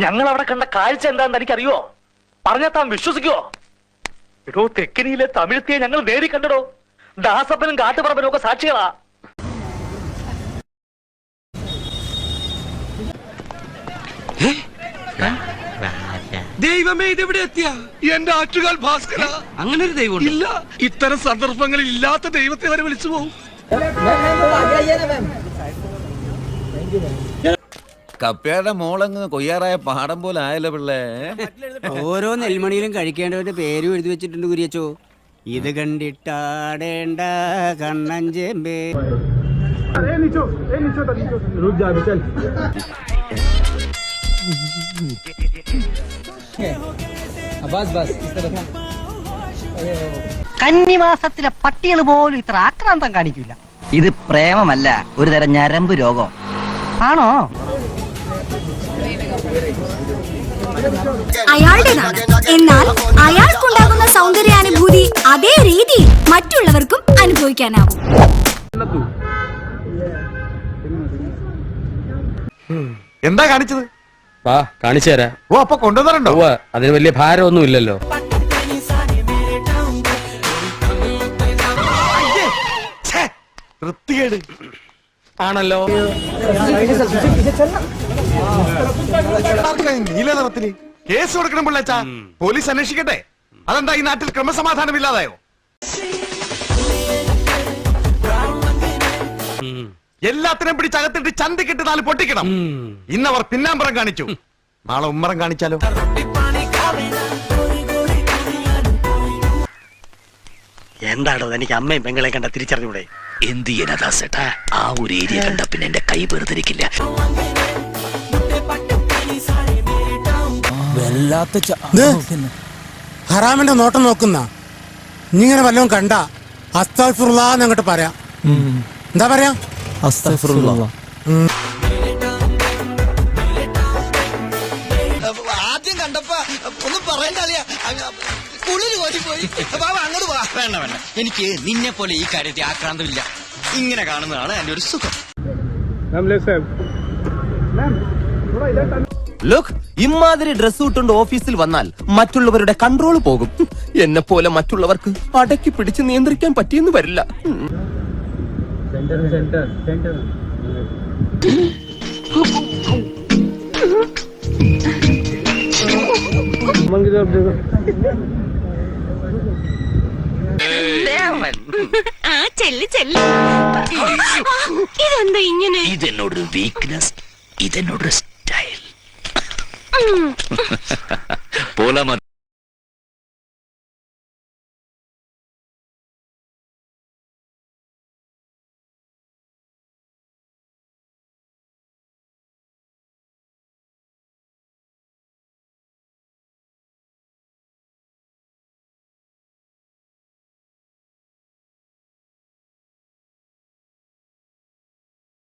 ഞങ്ങൾ അവിടെ കണ്ട കാഴ്ച എന്താണെന്ന് എനിക്കറിയോ? പറഞ്ഞാൽ താൻ വിശ്വസിക്കുവോ? എടോ, തെക്കനിയിലെ തമിഴത്തിയെ ഞങ്ങൾ നേരി കണ്ടടോ. ദാസപ്പനും കാട്ടുപറമ്പനും ഒക്കെ സാക്ഷികളാ. ദൈവമേ, ഇതെവിടെ എത്തിയ എന്റെ ആറ്റുകാൽ ഭാസ്കര. അങ്ങനെ ഒരു ദൈവം ഇല്ല. ഇത്തരം സന്ദർഭങ്ങളിൽ ഇല്ലാത്ത ദൈവത്തെ വരെ വിളിച്ചു പോകും. കപ്പയുടെ മോളങ്ങ് കൊയ്യാറായ പാടം പോലെ ആയല്ലോ പിള്ളേ. ഓരോ നെൽമണിയിലും കഴിക്കേണ്ടവന്റെ പേരും എഴുതി വെച്ചിട്ടുണ്ട് കുരിയച്ചോ. ഇത് കണ്ടിട്ടാടേണ്ട കണ്ണഞ്ചേമ്പേ. കന്നിമാസത്തിലെ പട്ടികൾ പോലും ഇത്ര ആക്രാന്തം കാണിക്കില്ല. ഇത് പ്രേമമല്ല, ഒരു തരം ഞരമ്പ് രോഗം ആണോ? അയാളുടേതാണ്. എന്നാൽ അയാൾക്കുണ്ടാകുന്ന സൗന്ദര്യാനുഭൂതി അതേ രീതിയിൽ മറ്റുള്ളവർക്കും അനുഭവിക്കാനാവും. എന്താ കാണിച്ചത്? വാ കാണിച്ചു തരാം. ഓ, അപ്പൊ കൊണ്ടുവന്നിട്ടുണ്ടോ? അതിന് വലിയ ഭാരമൊന്നും ഇല്ലല്ലോ. വൃത്തികേട് ആണല്ലോ. നീല നിറത്തില് കേസ് കൊടുക്കണം പിള്ളേച്ചാ. പോലീസ് അന്വേഷിക്കട്ടെ. അതെന്താ ഈ നാട്ടിൽ ക്രമസമാധാനം ഇല്ലാതായോ? എല്ലാത്തിനും പിടിച്ചകത്തിട്ട് ചന്തിക്കിട്ട് 4 പൊട്ടിക്കണം. ഇന്നവർ പിന്നാമ്പറം കാണിച്ചു, നാളെ ഉമ്മറം കാണിച്ചാലോ? എന്താണോ എനിക്ക് അമ്മയും പെങ്ങളെ കണ്ട തിരിച്ചറിഞ്ഞൂടെ? എന്ത് ചെയ്യാനാ? ആ ഒരു ഏരിയ കണ്ട പിന്നെ എന്റെ കൈ വെറുതിരിക്കില്ല. ഹറാമിന്റെ നോട്ടം നോക്കുന്ന ഇങ്ങനെ വല്ലതും കണ്ട അസ്തഗ്ഫിറുല്ലാഹ് അങ്ങോട്ട് പറയാം. എന്താ പറയാ? അസ്തഗ്ഫിറുല്ലാഹ്. ആദ്യം കണ്ടപ്പോ ഒന്നും പറയണ്ട. കുളിര് കോരിപ്പോയി. അങ്ങോട്ട് പോവാ. വേണ്ട വേണ്ട, എനിക്ക് നിന്നെ പോലെ ഈ കാര്യത്തിൽ ആക്രാന്തമില്ല. ഇങ്ങനെ കാണുന്നതാണ് എന്റെ ഒരു സുഖം. ലുക്ക്, ഇമാതിരി ഡ്രസ് ഇട്ടുകൊണ്ട് ഓഫീസിൽ വന്നാൽ മറ്റുള്ളവരുടെ കൺട്രോൾ പോകും. എന്നെ പോലെ മറ്റുള്ളവർക്ക് അടക്കി പിടിച്ച് നിയന്ത്രിക്കാൻ പറ്റിയെന്ന് വരില്ല. ഇതെന്താ ഇങ്ങനെ? ഇതെന്നോടൊരു വീക്ക്നെസ്, ഇതെന്നോടൊരു സ്റ്റൈൽ. പോലാ